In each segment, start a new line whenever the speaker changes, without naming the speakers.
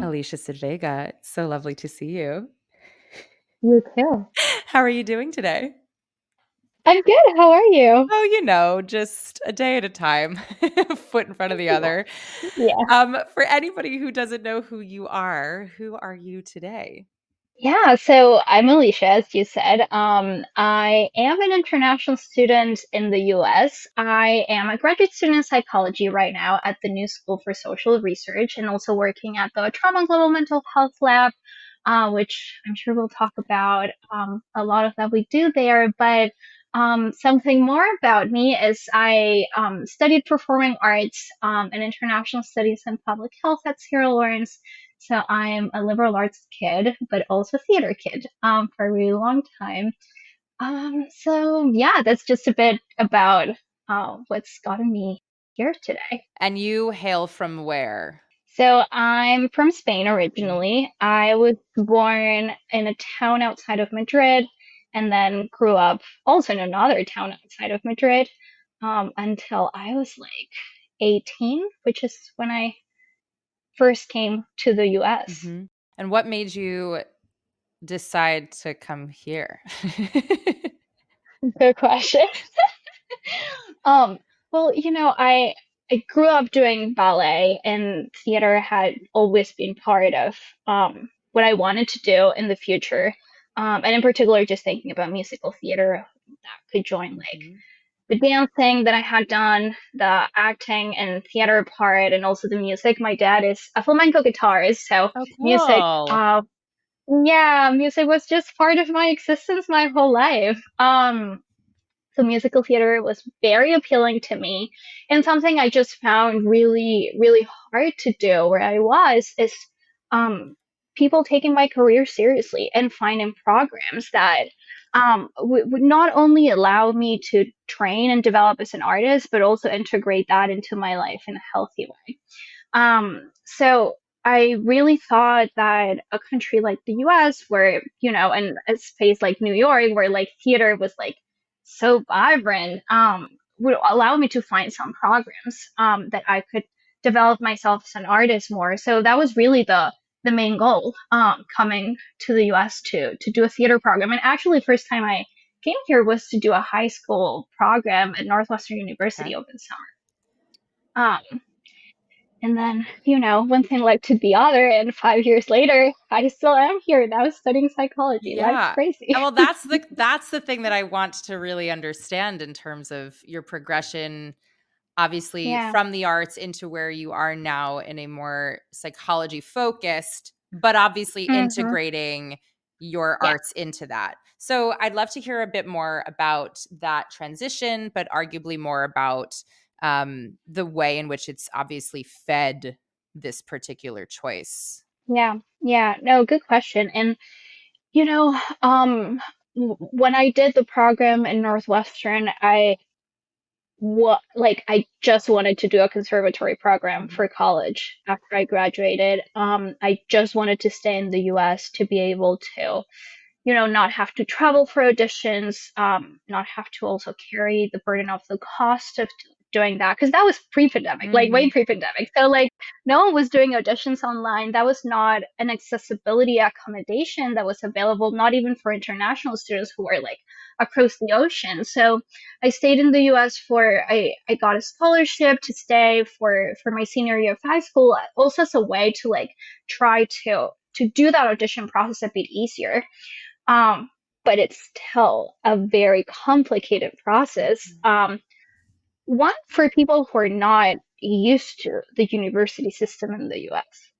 Alesha Cid-Vega, it's so lovely to see you.
You too.
How are you doing today?
I'm good. How are you?
Oh, just a day at a time, foot in front of the other.
Yeah.
For anybody who doesn't know who are you today?
Yeah, so I'm Alicia, as you said. I am an international student in the US. I am a graduate student in psychology right now at the New School for Social Research and also working at the Trauma and Global Mental Health Lab, which I'm sure we'll talk about a lot of that we do there. But something more about me is I studied performing arts and international studies and public health at Sarah Lawrence. So I'm a liberal arts kid, but also theater kid for a really long time. So yeah, that's just a bit about what's gotten me here today.
And you hail from where?
So I'm from Spain
Mhm.
originally. I was born in a town outside of Madrid and then grew up also in another town outside of Madrid until I was like 18, which is when I first came to the US.
Mhm. And what made you decide to come here?
Good question. Um, well, I grew up doing ballet and theater had always been part of what I wanted to do in the future. And in particular, just thinking about musical theater that could join like
Mhm.
the dancing that I had done, the acting and theater part, and also the music. My dad is a flamenco guitarist, so
Oh,
music,
cool.
yeah, music was just part of my existence my whole life. So musical theater was very appealing to me. And something I just found really, really hard to do where I was is um, people taking my career seriously and finding programs that would not only allow me to train and develop as an artist, but also integrate that into my life in a healthy way. So I really thought that a country like the US, where, and a space like New York, where like theater was like so vibrant, would allow me to find some programs that I could develop myself as an artist more. So that was really the main goal coming to the US to do a theater program. And actually, first time I came here was to do a high school program at Northwestern
Okay.
University over the summer. And then, one thing led to the other, and 5 years later, I still am here now studying psychology. Life's
Yeah.
crazy.
Well, that's the thing that I want to really understand in terms of your progression, obviously
Yeah.
from the arts into where you are now in a more psychology focused, but obviously
Hmm.
integrating your
Yeah.
arts into that. So I'd love to hear a bit more about that transition, but arguably more about the way in which it's obviously fed this particular choice.
Yeah. Yeah. No, good question. And, you know, um, when I did the program in Northwestern, I just wanted to do a conservatory program
Mhm.
for college after I graduated. I just wanted to stay in the US to be able to not have to travel for auditions, not have to also carry the burden of the cost of doing that because that was pre-pandemic, like way
Mhm.
pre-pandemic. So like no one was doing auditions online. That was not an accessibility accommodation that was available, not even for international students who were like across the ocean. So I stayed in the US for I got a scholarship to stay for my senior year of high school, also as a way to like try to do that audition process a bit easier. um, but it's still a very complicated process.
Mhm.
One for people who are not used to the university system in the US,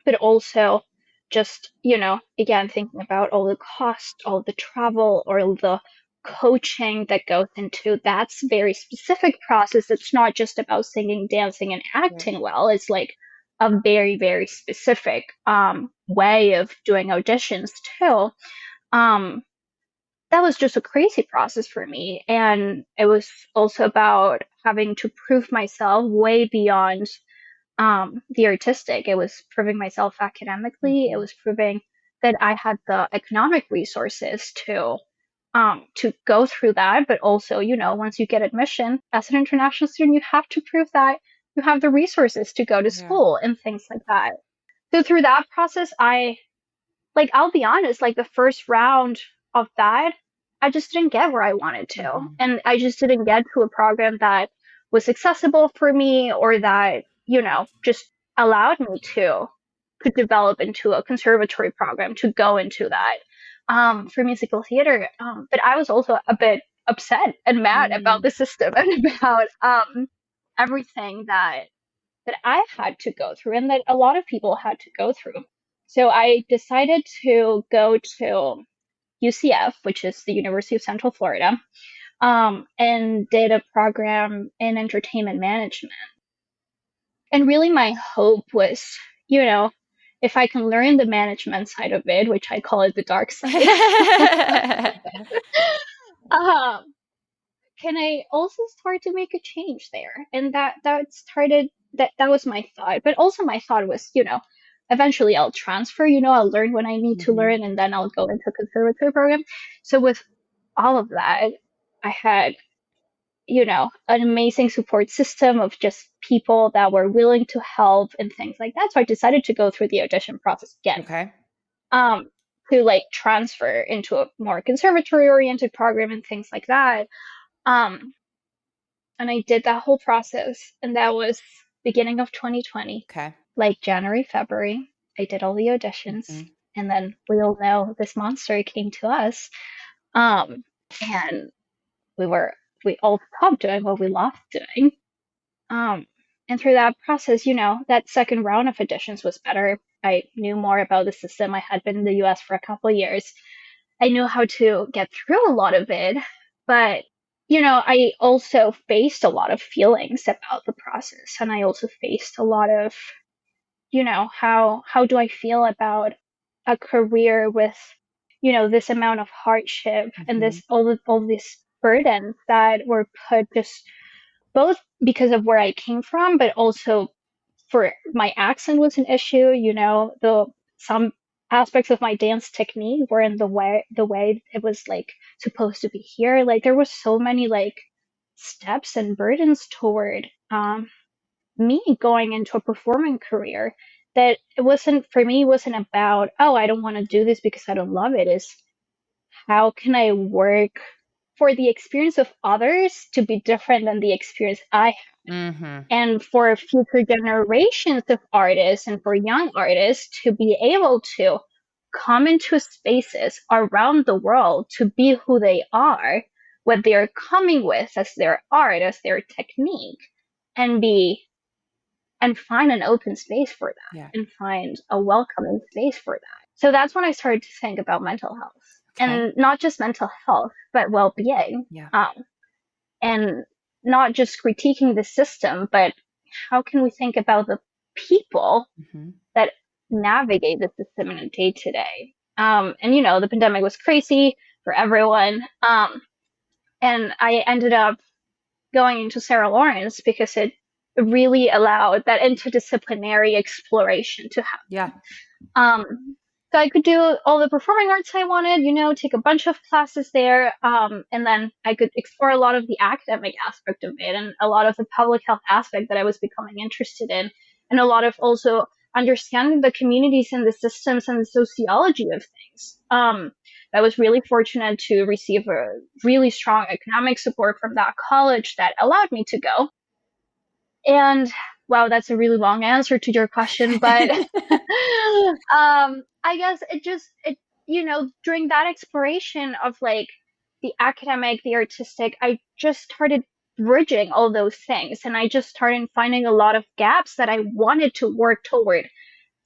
but also just, again, thinking about all the cost, all the travel, or the coaching that goes into that's very specific process. It's not just about singing, dancing, and
Yeah.
acting well. It's like a very, very specific way of doing auditions too. Um, that was just a crazy process for me. And it was also about having to prove myself way beyond the artistic. It was proving myself academically. It
Mhm.
was proving that I had the economic resources to go through that. But also, once you get admission as an international student, you have to prove that you have the resources to go to
Yeah.
school and things like that. So through that process, I'll be honest, like the first round of that, I just didn't get where I wanted to.
Mhm.
And I just didn't get to a program that was accessible for me or that, just allowed me to develop into a conservatory program, to go into that for musical theater. But I was also a bit upset and mad about
Mm.
the system and about everything that I had to go through and that a lot of people had to go through. So I decided to go to UCF, which is the University of Central Florida, and did a program in entertainment management. And really, my hope was, you know, if I can learn the management side of it, which I call it the dark side, um, can I also start to make a change there? And that was my thought. But also my thought was, eventually I'll transfer, I'll learn when I need to
Mhm.
learn and then I'll go into a conservatory program. So with all of that, I had, an amazing support system of just people that were willing to help and things like that. So I decided to go through the audition process again.
Okay.
Um, to like transfer into a more conservatory oriented program and things like that. Um, and I did that whole process, and that was beginning of 2020,
Okay.
like January, February. I did all the auditions,
Mhm.
and then we all know this monster came to us. Um, and we were we all stopped doing what we loved doing. Um, and through that process, that second round of auditions was better. I knew more about the system. I had been in the US for a couple of years. I knew how to get through a lot of it, but I also faced a lot of feelings about the process, and I also faced a lot of, how do I feel about a career with, this amount of hardship and
Mhm.
this all these burdens that were put just both because of where I came from, but also for my accent was an issue. The some aspects of my dance technique were in the way it was like supposed to be here. Like there was so many like steps and burdens toward me going into a performing career that it wasn't for me. It wasn't about, oh, I don't want to do this because I don't love it. Is how can I work for the experience of others to be different than the experience I,
Mhm.
and for future generations of artists and for young artists to be able to come into spaces around the world to be who they are, what they're coming with as their art, as their technique, and be and find an open space for
Yeah.
that and find a welcoming space for that. So that's when I started to think about mental health,
Okay.
and not just mental health, but well-being.
Yeah.
And not just critiquing the system, but how can we think about the people
Mhm.
that navigate the system in a day to day? And the pandemic was crazy for everyone. And I ended up going into Sarah Lawrence because it really allowed that interdisciplinary exploration to happen.
Yeah.
Um, so I could do all the performing arts I wanted, take a bunch of classes there, and then I could explore a lot of the academic aspect of it and a lot of the public health aspect that I was becoming interested in, and a lot of also understanding the communities and the systems and the sociology of things. I was really fortunate to receive a really strong economic support from that college that allowed me to go. And wow, that's a really long answer to your question, but I guess during that exploration of like the academic, the artistic, I just started bridging all those things, and I just started finding a lot of gaps that I wanted to work toward.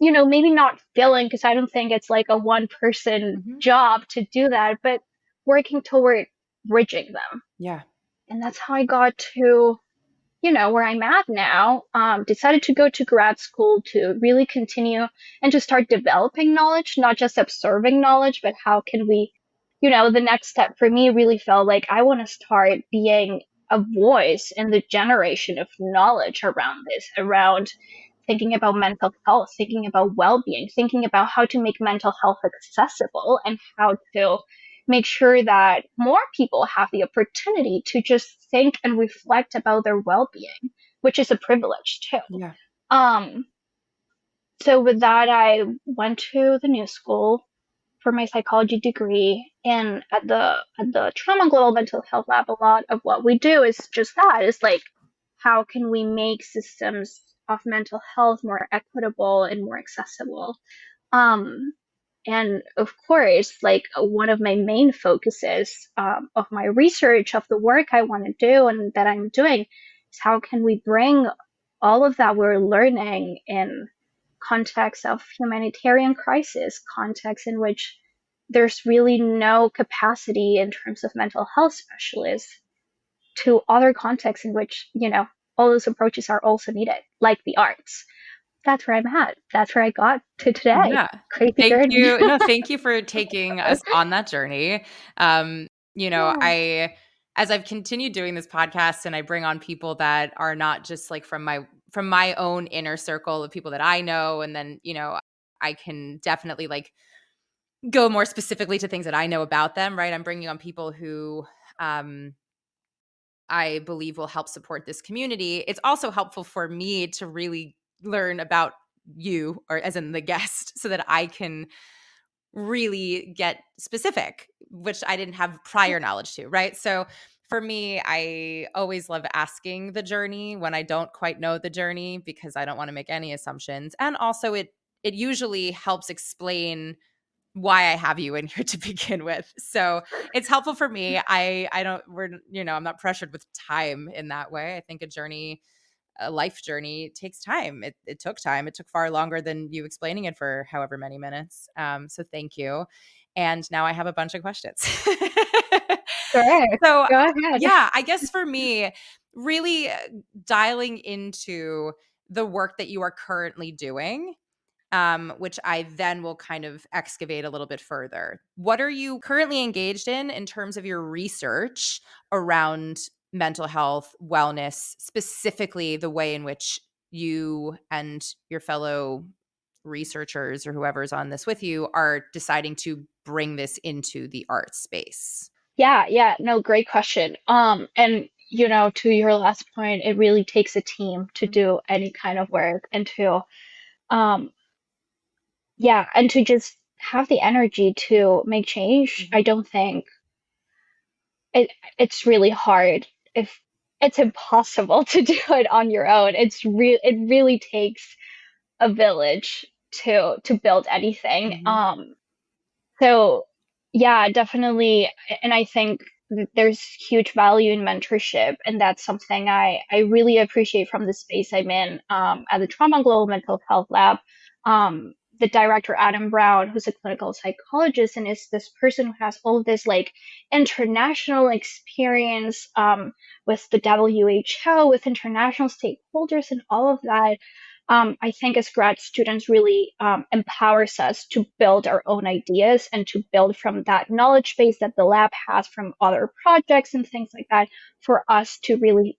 Maybe not filling, because I don't think it's like a one person
Mhm.
job to do that, but working toward bridging them.
Yeah.
And that's how I got to where I'm at now. Decided to go to grad school to really continue and to start developing knowledge, not just observing knowledge, but how can we, the next step for me really felt like I want to start being a voice in the generation of knowledge around this, around thinking about mental health, thinking about well-being, thinking about how to make mental health accessible and how to make sure that more people have the opportunity to just think and reflect about their well-being. which is a privilege too.
Yeah.
Um, so with that, I went to the new school for my psychology degree, and at the trauma and global mental health lab, a lot of what we do is just that. Is like, how can we make systems of mental health more equitable and more accessible? Um, and of course, like one of my main focuses of my research, of the work I want to do and that I'm doing, is how can we bring all of that we're learning in context of humanitarian crisis, context in which there's really no capacity in terms of mental health specialists, to other contexts in which, all those approaches are also needed, like the arts. That's where I'm at. That's where I got to today.
Yeah.
Crazy
Thank
journey.
you. No, thank you for taking us on that journey.
Yeah.
As I've continued doing this podcast and I bring on people that are not just like from my own inner circle of people that I know, and then, I can definitely like go more specifically to things that I know about them, right? I'm bringing on people who um I believe will help support this community. It's also helpful for me to really learn about you, or as in the guest, so that I can really get specific, which I didn't have prior knowledge to, right? So for me, I always love asking the journey when I don't quite know the journey, because I don't want to make any assumptions. And also it usually helps explain why I have you in here to begin with. So it's helpful for me. I don't we're I'm not pressured with time in that way. I think a life journey takes time. It took time. It took far longer than you explaining it for however many minutes. So thank you. And now I have a bunch of questions.
Sure.
So
Go ahead.
yeah, I guess for me, really dialing into the work that you are currently doing, which I then will kind of excavate a little bit further. What are you currently engaged in terms of your research around mental health, wellness, specifically the way in which you and your fellow researchers or whoever's on this with you are deciding to bring this into the art space?
Yeah, yeah. No, great question. And to your last point, it really takes a team to do any kind of work and to um yeah, and to just have the energy to make change. I
Mhm.
don't think it's really hard, if it's impossible to do it on your own. It really takes a village to build anything.
Mhm.
So yeah, definitely. And I think there's huge value in mentorship. And that's something I really appreciate from the space I'm in, at the Trauma and Global Mental Health Lab. The director, Adam Brown, who's a clinical psychologist and is this person who has all of this like international experience, with the WHO, with international stakeholders and all of that. I think as grad students really empowers us to build our own ideas and to build from that knowledge base that the lab has from other projects and things like that, for us to really,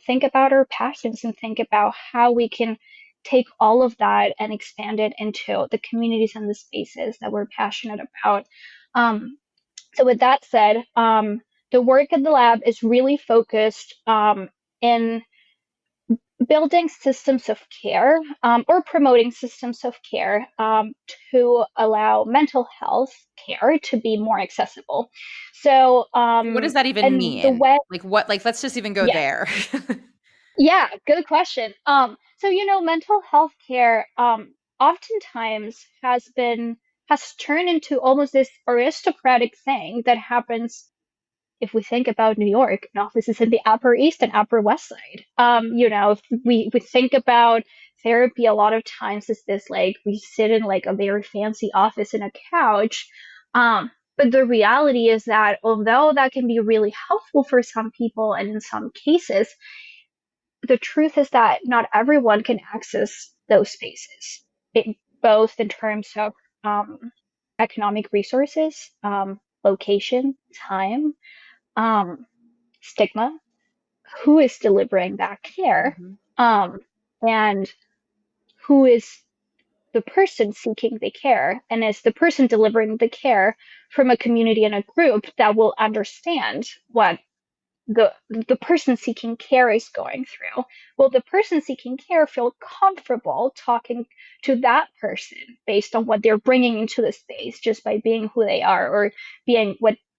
think about our passions and think about how we can take all of that and expand it into the communities and the spaces that we're passionate about. Um, so with that said, the work at the lab is really focused in building systems of care, or promoting systems of care, to allow mental health care to be more accessible. So,
What does that even
and the
mean?
way,
Like what like let's just even go
yeah,
there.
yeah, good question. So mental health care, oftentimes has turned into almost this aristocratic thing that happens. If we think about New York, an office is in the Upper East and Upper West Side. If we think about therapy, a lot of times it's this like we sit in like a very fancy office in a couch. But the reality is that although that can be really helpful for some people and in some cases, the truth is that not everyone can access those spaces, both in terms of economic resources, location, time, um, stigma, who is delivering that care,
Mhm.
um, and who is the person seeking the care, and is the person delivering the care from a community and a group that will understand what the person seeking care is going through. Will the person seeking care feel comfortable talking to that person based on what they're bringing into the space just by being who they are,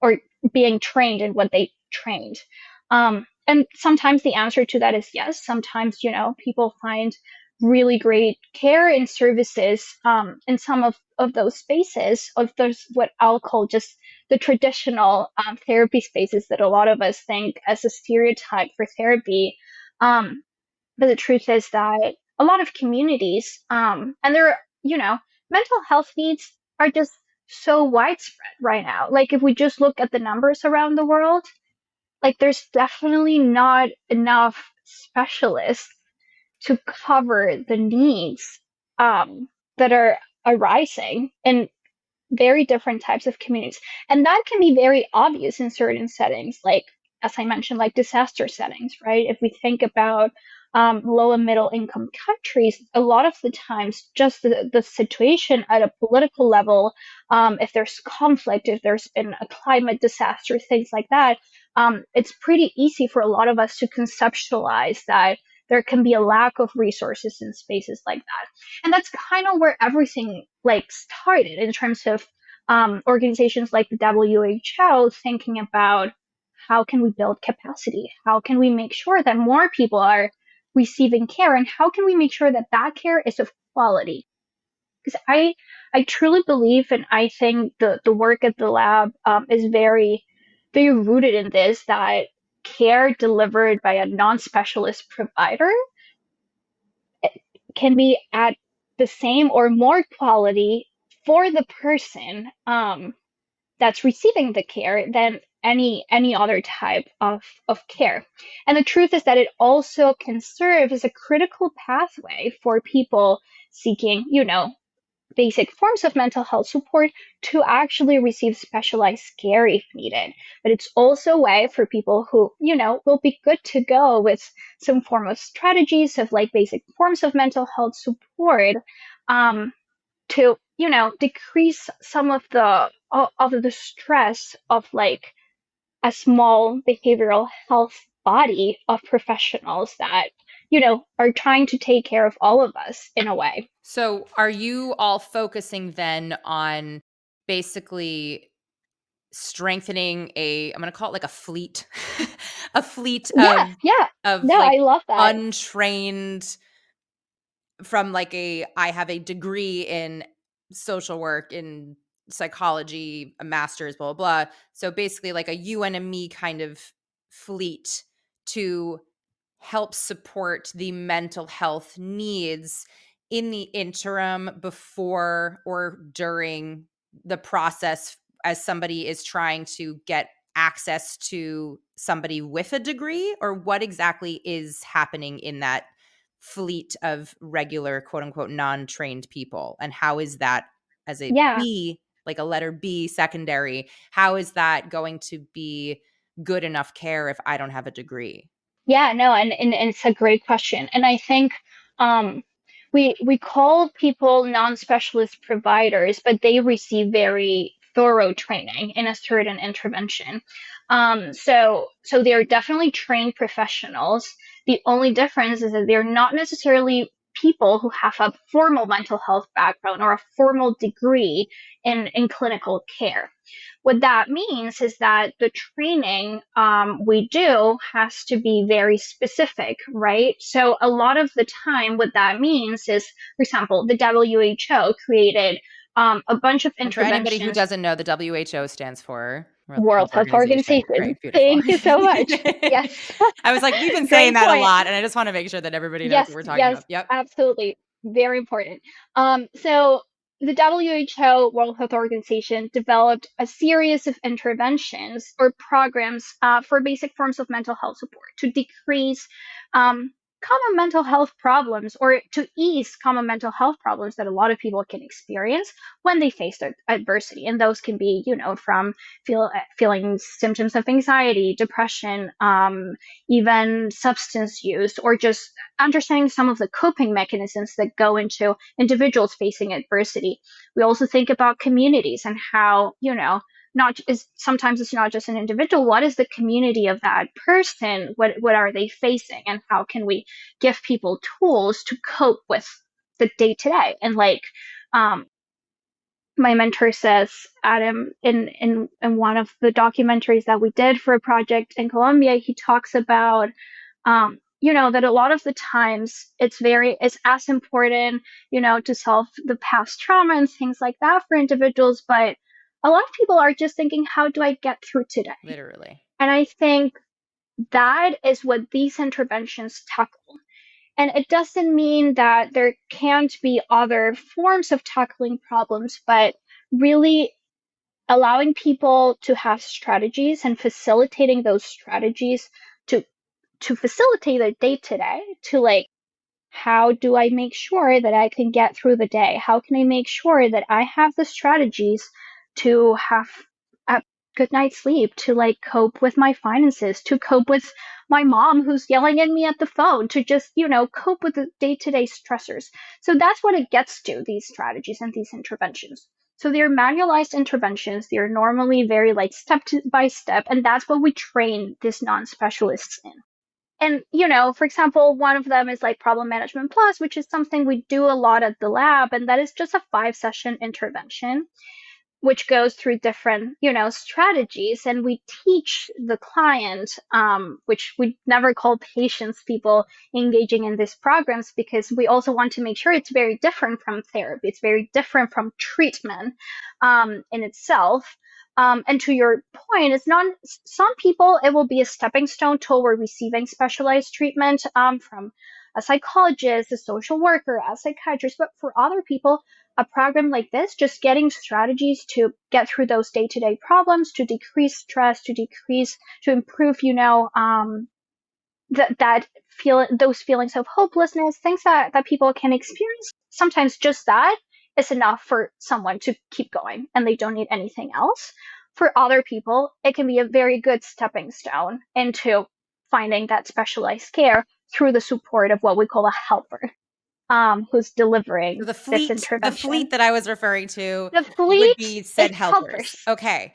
or being trained in what they trained? And sometimes the answer to that is yes. Sometimes, people find really great care and services in some of those spaces, of those what I'll call just the traditional therapy spaces that a lot of us think as a stereotype for therapy. Um, but the truth is that a lot of communities, and mental health needs are just so widespread right now. Like if we just look at the numbers around the world, like there's definitely not enough specialists to cover the needs that are arising in very different types of communities. And that can be very obvious in certain settings, like, as I mentioned, like disaster settings, right? If we think about low and middle income countries, a lot of the times, just the situation at a political level, if there's conflict, if there's been a climate disaster, things like that, it's pretty easy for a lot of us to conceptualize that there can be a lack of resources in spaces like that. And that's kind of where everything like started in terms of organizations like the WHO thinking about how can we build capacity? How can we make sure that more people are receiving care? And how can we make sure that that care is of quality? Because I truly believe, and I think the work at the lab is very, very rooted in this, that care delivered by a non-specialist provider can be at the same or more quality for the person that's receiving the care than any other type of care. And the truth is that it also can serve as a critical pathway for people seeking, basic forms of mental health support to actually receive specialized care if needed. But it's also a way for people who, will be good to go with some form of strategies of like basic forms of mental health support to, decrease some of the stress of like a small behavioral health body of professionals that, are trying to take care of all of us in a way.
So are you all focusing then on basically strengthening I'm going to call it like a fleet, a fleet
Yeah, yeah.
of
No,
like
I love that.
untrained from like I have a degree in social work, in psychology, a master's, blah, blah, blah. So basically like a you and a me kind of fleet to help support the mental health needs in the interim, before or during the process, as somebody is trying to get access to somebody with a degree? Or what exactly is happening in that fleet of regular, quote unquote, non-trained people? And how is that, as a
Yeah.
B, like a letter B secondary, how is that going to be good enough care if I don't have a degree?
Yeah, no, and it's a great question. And I think um we call people non-specialist providers, but they receive very thorough training in a certain intervention. So they're definitely trained professionals. The only difference is that they're not necessarily people who have a formal mental health background or a formal degree in clinical care. What that means is that the training we do has to be very specific, right? So a lot of the time, what that means is, for example, the WHO created a bunch of
And for anybody who
interventions.
doesn't know, the WHO stands for World Health
World Health
Organization.
Organization.
Great, beautiful.
Thank you so much. Yes,
I was like, we've been saying
great
that a
point.
lot, and I just want to make sure that everybody knows
Yes,
what we're talking
yes,
about. Yep.
absolutely. Very important. So the WHO, World Health Organization, developed a series of interventions or programs for basic forms of mental health support to decrease common mental health problems, or to ease common mental health problems that a lot of people can experience when they face adversity. And those can be, from feeling symptoms of anxiety, depression, even substance use, or just understanding some of the coping mechanisms that go into individuals facing adversity. We also think about communities and how, not is sometimes it's not just an individual. What is the community of that person? What are they facing, and how can we give people tools to cope with the day to day? And like, um, my mentor says, Adam, in one of the documentaries that we did for a project in Colombia, he talks about, that a lot of the times it's as important, to solve the past trauma and things like that for individuals, but a lot of people are just thinking, how do I get through today?
Literally.
And I think that is what these interventions tackle. And it doesn't mean that there can't be other forms of tackling problems, but really allowing people to have strategies and facilitating those strategies to facilitate their day to day, to like, how do I make sure that I can get through the day? How can I make sure that I have the strategies to have a good night's sleep, to like cope with my finances, to cope with my mom who's yelling at me at the phone, to just, cope with the day to day stressors. So that's what it gets to, these strategies and these interventions. So they're manualized interventions. They're normally very like step by step. And that's what we train these non specialists in. And, for example, one of them is like Problem Management Plus, which is something we do a lot at the lab. And that is just a 5-session intervention which goes through different, strategies. And we teach the client, which we never call patients, people engaging in these programs, because we also want to make sure it's very different from therapy. It's very different from treatment in itself. And to your point, it's not, some people, it will be a stepping stone toward receiving specialized treatment from a psychologist, a social worker, a psychiatrist. But for other people, a program like this, just getting strategies to get through those day-to-day problems, to decrease stress, to improve, those feelings of hopelessness, things that people can experience. Sometimes just that is enough for someone to keep going and they don't need anything else. For other people, it can be a very good stepping stone into finding that specialized care through the support of what we call a helper, who's
So
delivering
the
this
fleet
intervention.
that I was referring to
The
would
fleet
be
is
said helpers.
helpers.
Okay.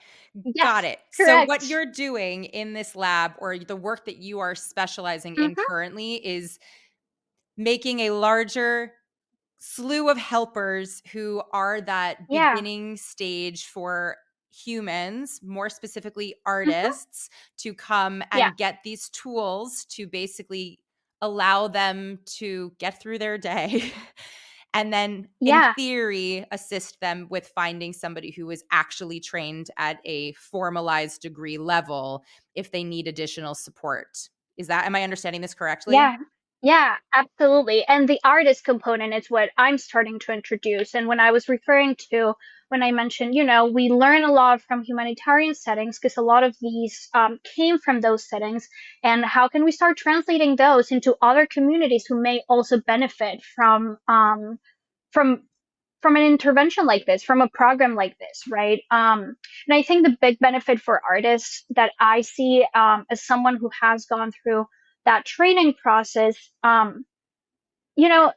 Got
Yes,
it. So what
correct.
you're doing in this lab, or the work that you are specializing in
Hmm.
currently, is making a larger slew of helpers who are that
Yeah.
beginning stage for humans, more specifically
Hmm.
artists, to come
Yeah.
and get these tools to basically allow them to get through their day. And then, in
Yeah.
theory, assist them with finding somebody who is actually trained at a formalized degree level if they need additional support. Am I understanding this correctly?
Yeah, yeah, absolutely. And the artist component is what I'm starting to introduce. And when I was referring to, when I mentioned, we learn a lot from humanitarian settings because a lot of these came from those settings. And how can we start translating those into other communities who may also benefit from from an intervention like this, from a program like this, right? And I think the big benefit for artists that I see as someone who has gone through that training process, you know,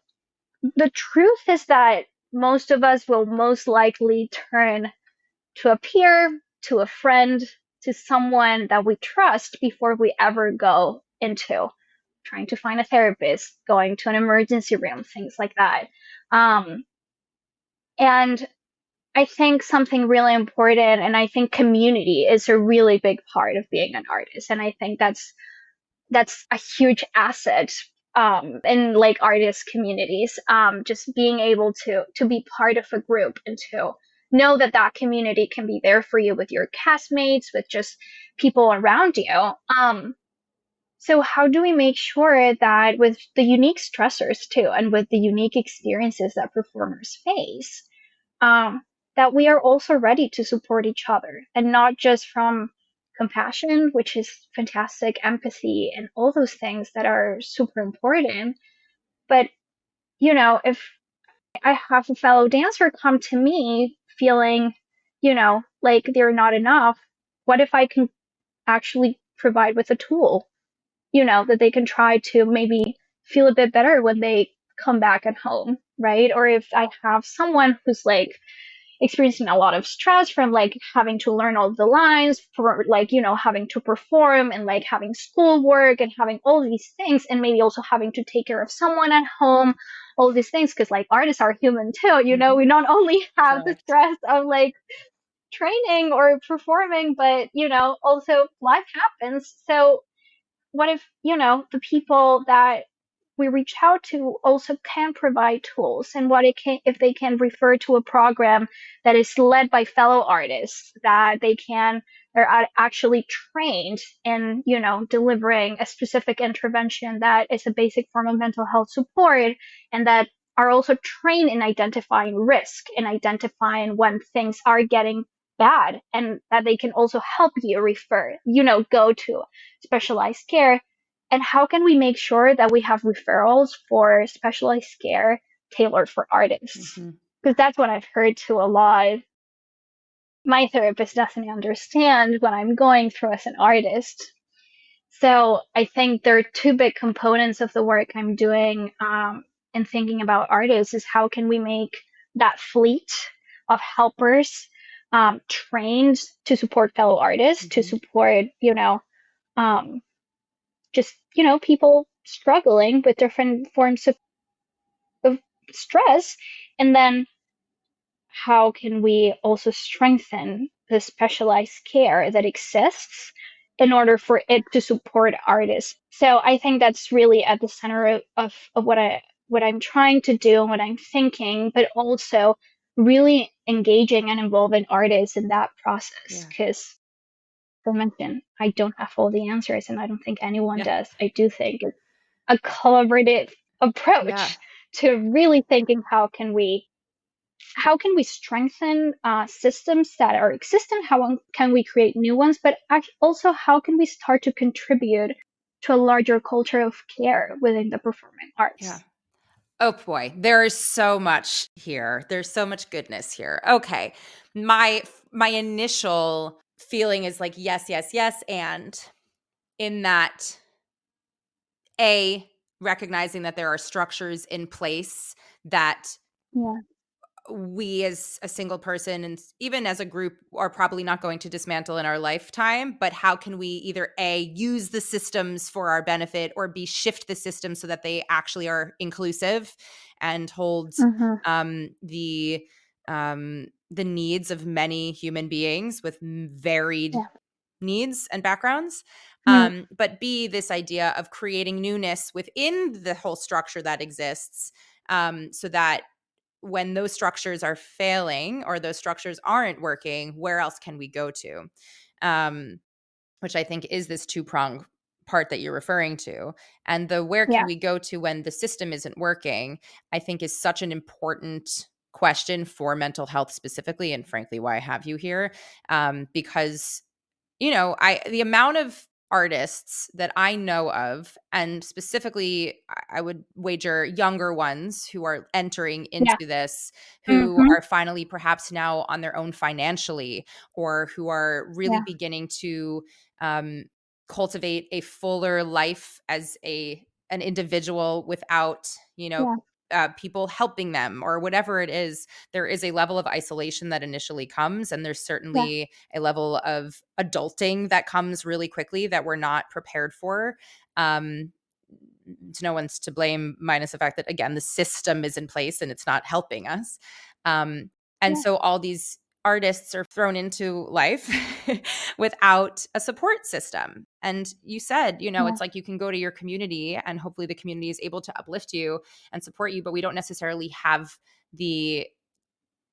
the truth is that most of us will most likely turn to a peer, to a friend, to someone that we trust before we ever go into trying to find a therapist, going to an emergency room, things like that. Um, and I think something really important, and I think community is a really big part of being an artist. And I think that's a huge asset in like artist communities. Just being able to be part of a group and to know that that community can be there for you with your castmates, with just people around you. So how do we make sure that with the unique stressors too, and with the unique experiences that performers face, um, that we are also ready to support each other and not just from compassion, which is fantastic, empathy, and all those things that are super important. But, if I have a fellow dancer come to me feeling, like they're not enough, what if I can actually provide with a tool, that they can try to maybe feel a bit better when they come back at home, right? Or if I have someone who's like, experiencing a lot of stress from like having to learn all the lines, for like, having to perform and like having schoolwork and having all these things, and maybe also having to take care of someone at home, all these things, because like artists are human too,
Mhm.
we not only have the
Correct.
stress of like training or performing, but also life happens. So what if, the people that we reach out to also can provide tools, and what it can, if they can refer to a program that is led by fellow artists, that they can, are actually trained in, delivering a specific intervention that is a basic form of mental health support, and that are also trained in identifying risk and identifying when things are getting bad, and that they can also help you refer, go to specialized care. And how can we make sure that we have referrals for specialized care tailored for artists?
Mhm.
Because that's what I've heard too a lot. My therapist doesn't understand what I'm going through as an artist. So I think there are two big components of the work I'm doing, in thinking about artists, is how can we make that fleet of helpers, trained to support fellow artists, to
Mhm.
support, um, just, people struggling with different forms of stress. And then how can we also strengthen the specialized care that exists in order for it to support artists? So I think that's really at the center of what I'm trying to do and what I'm thinking, but also really engaging and involving artists in that process.
Yeah.
Because I mentioned, I don't have all the answers, and I don't think anyone
Yeah.
does. I do think it's a collaborative
Yeah.
approach to really thinking how can we strengthen systems that are existent? How can we create new ones? But also, how can we start to contribute to a larger culture of care within the performing
Yeah.
arts?
Oh boy, there is so much here. There's so much goodness here. Okay. My initial feeling is like yes, yes, yes, and in that, A, recognizing that there are structures in place that
Yeah,
we as a single person and even as a group are probably not going to dismantle in our lifetime, but how can we either A, use the systems for our benefit, or B, shift the systems so that they actually are inclusive and hold
hmm,
um, the the needs of many human beings with varied
yeah,
needs and backgrounds.
yeah,
But B, this idea of creating newness within the whole structure that exists, so that when those structures are failing or those structures aren't working, where else can we go to? Um, which I think is this two-prong part that you're referring to. And the where can
yeah,
we go to when the system isn't working, I think is such an important question for mental health specifically, and frankly, why I have you here. Because I the amount of artists that I know of, and specifically, I would wager younger ones who are entering
yeah,
into this, who
hmm,
are finally perhaps now on their own financially, or who are really
yeah,
beginning to um, cultivate a fuller life as an individual without,
yeah,
people helping them or whatever it is. There is a level of isolation that initially comes, and there's
yeah,
certainly a level of adulting that comes really quickly that we're not prepared for. Um, it's no one's to blame, minus the fact that, again, the system is in place and it's not helping us. Um, and
yeah,
so all these artists are thrown into life without a support system. And you said,
yeah,
it's like you can go to your community and hopefully the community is able to uplift you and support you, but we don't necessarily have the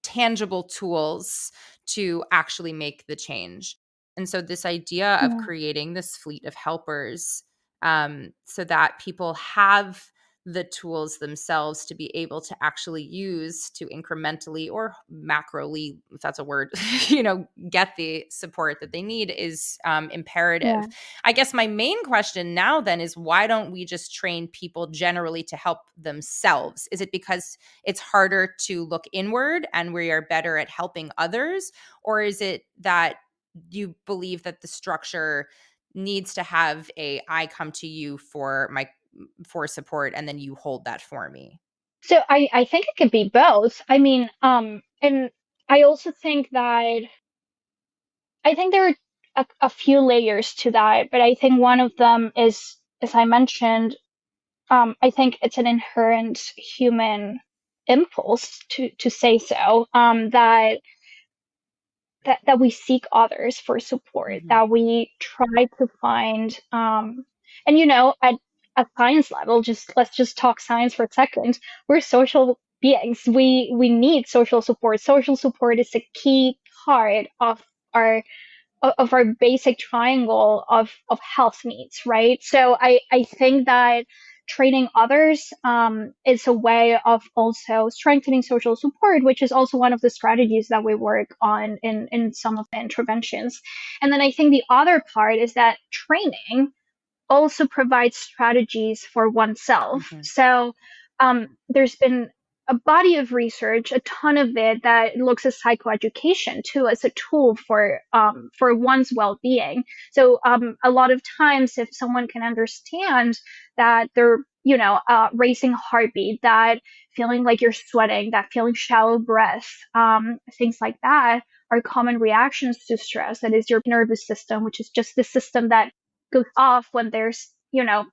tangible tools to actually make the change. And so, this idea of
yeah,
creating this fleet of helpers, so that people have the tools themselves to be able to actually use to incrementally or macroly, if that's a word, get the support that they need is imperative.
yeah,
I guess my main question now then is, why don't we just train people generally to help themselves? Is it because it's harder to look inward and we are better at helping others? Or is it that you believe that the structure needs to have I come to you for support and then you hold that for me?
So I think it could be both. I mean, and I also think that I think there are a few layers to that, but I think one of them is, as I mentioned, I think it's an inherent human impulse to say so, that we seek others for support,
Mhm.
that we try to find, and at a science level, just let's just talk science for a second. We're social beings. We need social support. Social support is a key part our of our basic triangle of health needs, right? So I think that training others is a way of also strengthening social support, which is also one of the strategies that we work on in some of the interventions. And then I think the other part is that training also provides strategies for oneself.
Mhm.
So there's been a body of research, a ton of it, that looks at psychoeducation too as a tool for one's well-being. So a lot of times, if someone can understand that they're racing heartbeat, that feeling like you're sweating, that feeling shallow breath, things like that are common reactions to stress. That is your nervous system, which is just the system that goes off when there's,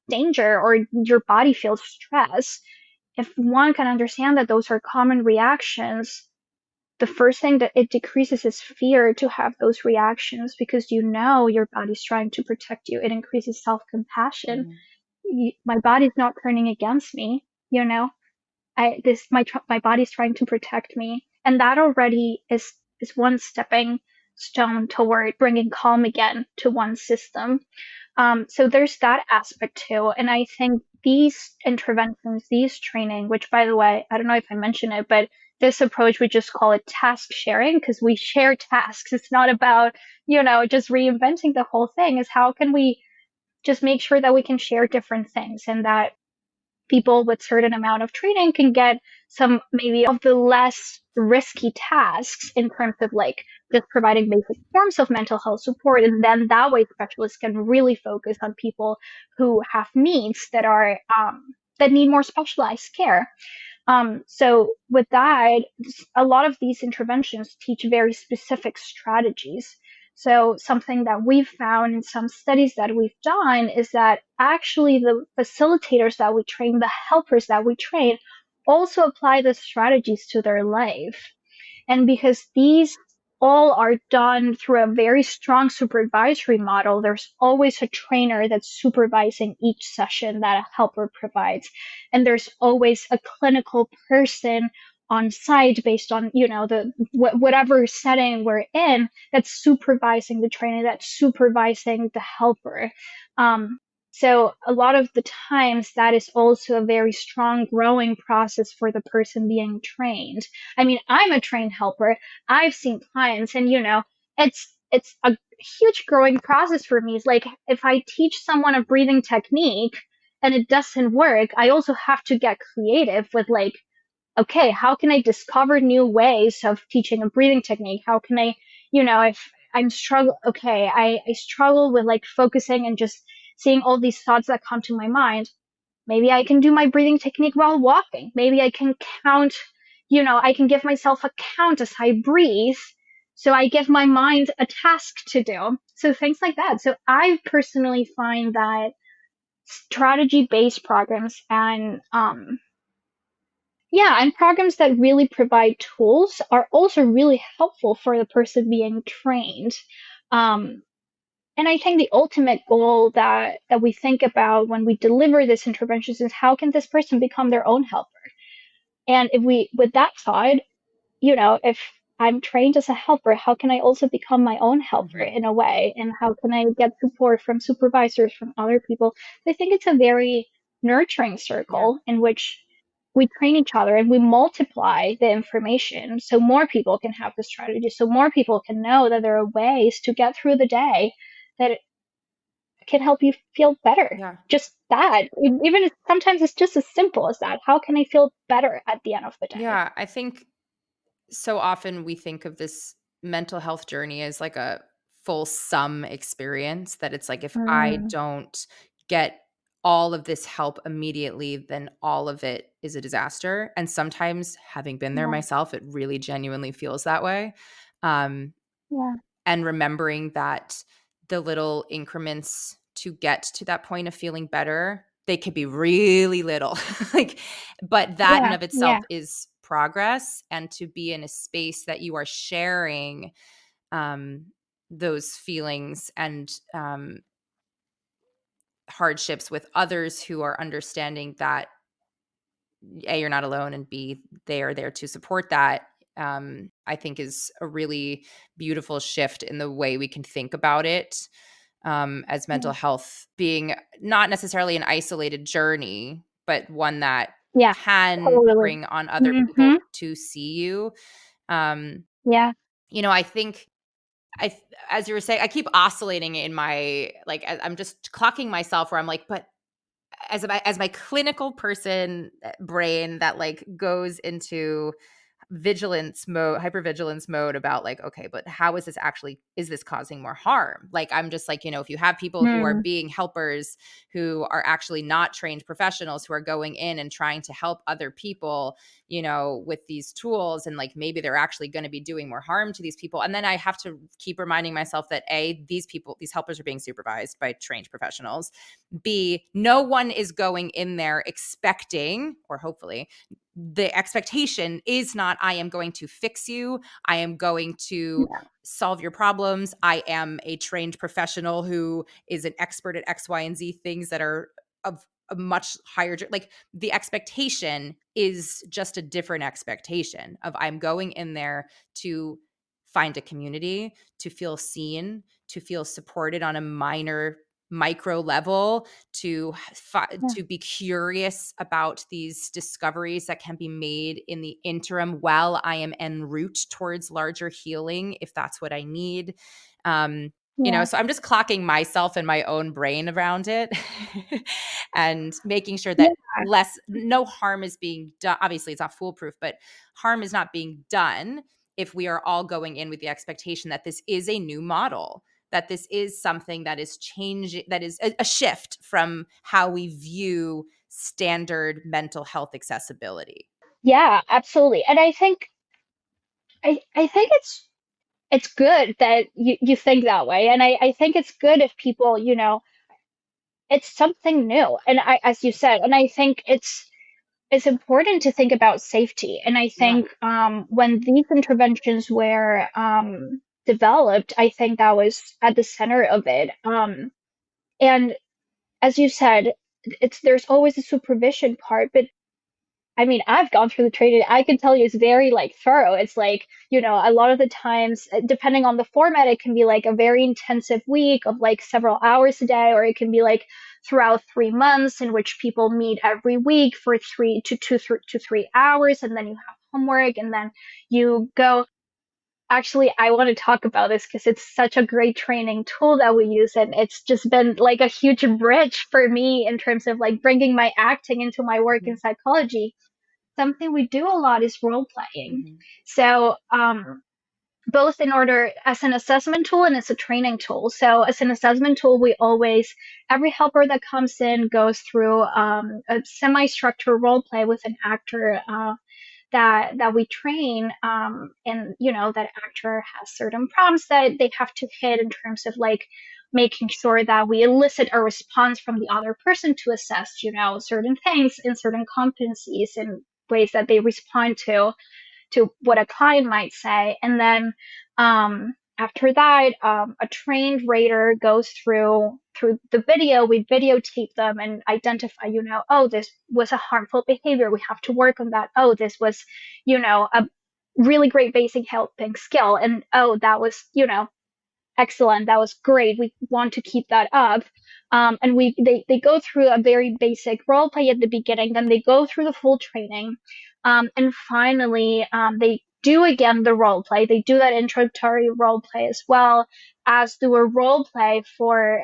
danger or your body feels stress. If one can understand that those are common reactions, the first thing that it decreases is fear to have those reactions, because your body's trying to protect you. It increases self compassion.
Mhm.
My body's not turning against me, my body's trying to protect me, and that already is one stepping stone toward bringing calm again to one's system. So there's that aspect too. And I think these interventions, these training, which by the way, I don't know if I mentioned it, but this approach, we just call it task sharing because we share tasks. It's not about, just reinventing the whole thing. Is how can we just make sure that we can share different things, and that people with certain amount of training can get some maybe of the less risky tasks in terms of like just providing basic forms of mental health support. And then that way specialists can really focus on people who have needs that need more specialized care. So with that, a lot of these interventions teach very specific strategies. So something that we've found in some studies that we've done is that actually the facilitators that we train, the helpers that we train, also apply the strategies to their life. And because these all are done through a very strong supervisory model, there's always a trainer that's supervising each session that a helper provides. And there's always a clinical person on site based on, whatever setting we're in, that's supervising the trainer, that's supervising the helper. Um, so a lot of the times that is also a very strong growing process for the person being trained. I mean, I'm a trained helper. I've seen clients, and it's a huge growing process for me. It's like if I teach someone a breathing technique and it doesn't work, I also have to get creative with like, okay, how can I discover new ways of teaching a breathing technique? How can I, if I'm struggle, okay, I struggle with like focusing and just seeing all these thoughts that come to my mind. Maybe I can do my breathing technique while walking. Maybe I can count, I can give myself a count as I breathe. So I give my mind a task to do. So things like that. So I personally find that strategy based programs and programs that really provide tools are also really helpful for the person being trained. Um, and I think the ultimate goal that we think about when we deliver these interventions is how can this person become their own helper? And if we, with that thought, if I'm trained as a helper, how can I also become my own helper
Mhm.
in a way? And how can I get support from supervisors, from other people? I think it's a very nurturing
Yeah.
circle in which we train each other and we multiply the information so more people can have the strategy, so more people can know that there are ways to get through the day that can help you feel better.
Yeah.
Just that, even if sometimes it's just as simple as that. How can I feel better at the end of the day?
Yeah. I think so often we think of this mental health journey as like a full sum experience, that it's like if I
Mm,
don't get all of this help immediately, then all of it is a disaster. And sometimes, having been there
Yeah.
myself, it really genuinely feels that way. Um,
Yeah.
and remembering that the little increments to get to that point of feeling better, they could be really little. Like, but that in
Yeah.
of itself
Yeah.
is progress. And to be in a space that you are sharing um, those feelings and hardships with others who are understanding that A, you're not alone, and B, they are there to support that, I think is a really beautiful shift in the way we can think about it, as mental
Yeah.
health being not necessarily an isolated journey, but one that
Yeah.
can
Totally.
bring on other
Mm-hmm.
people to see you. Um,
Yeah.
I think I as you were saying, I keep oscillating in my like I'm just clocking myself where I'm like, but as my clinical person brain that like goes into vigilance mode, hypervigilance mode about like, okay, but how is this actually, is this causing more harm? Like, I'm just like, if you have people who are
Mm.
being helpers, who are actually not trained professionals, who are going in and trying to help other people, with these tools, and like maybe they're actually going to be doing more harm to these people. And then I have to keep reminding myself that A, these helpers are being supervised by trained professionals. B, no one is going in there expecting, or hopefully, the expectation is not, I am going to fix you. I am going to
Yeah.
solve your problems. I am a trained professional who is an expert at X, Y, and Z things that are of a much higher, like the expectation is just a different expectation of I'm going in there to find a community, to feel seen, to feel supported on a micro level,
Yeah.
to be curious about these discoveries that can be made in the interim while I am en route towards larger healing, if that's what I need.
Yeah.
So I'm just clocking myself and my own brain around it and making sure
Yeah.
that no harm is being done. Obviously, it's not foolproof, but harm is not being done if we are all going in with the expectation that this is a new model, that this is something that is changing, that is a shift from how we view standard mental health accessibility.
Yeah, absolutely. And I think it's good that you think that way. And I think it's good if people, it's something new. And as you said, and I think it's important to think about safety. And I
Yeah.
think when these interventions were developed, I think that was at the center of it. And as you said, there's always a supervision part, but I mean, I've gone through the training. I can tell you it's very like thorough. It's like, a lot of the times, depending on the format, it can be like a very intensive week of like several hours a day, or it can be like throughout 3 months in which people meet every week for 3 to 3 hours. And then you have homework, and then you go. Actually, I want to talk about this because it's such a great training tool that we use. And it's just been like a huge bridge for me in terms of like bringing my acting into my work in
Mhm.
psychology. Something we do a lot is role playing.
Mhm.
So, both in order as an assessment tool and as a training tool. So, as an assessment tool, every helper that comes in goes through a semi structured role play with an actor. That we train, and that actor has certain prompts that they have to hit in terms of like making sure that we elicit a response from the other person to assess certain things and certain competencies and ways that they respond to what a client might say. And then after that, a trained rater goes through the video. We videotape them and identify, oh, this was a harmful behavior. We have to work on that. Oh, this was, a really great basic helping skill. And oh, that was, excellent. That was great. We want to keep that up. And they go through a very basic role play at the beginning, then they go through the full training. And finally, they do again the role play. They do that introductory role play as well as do a role play for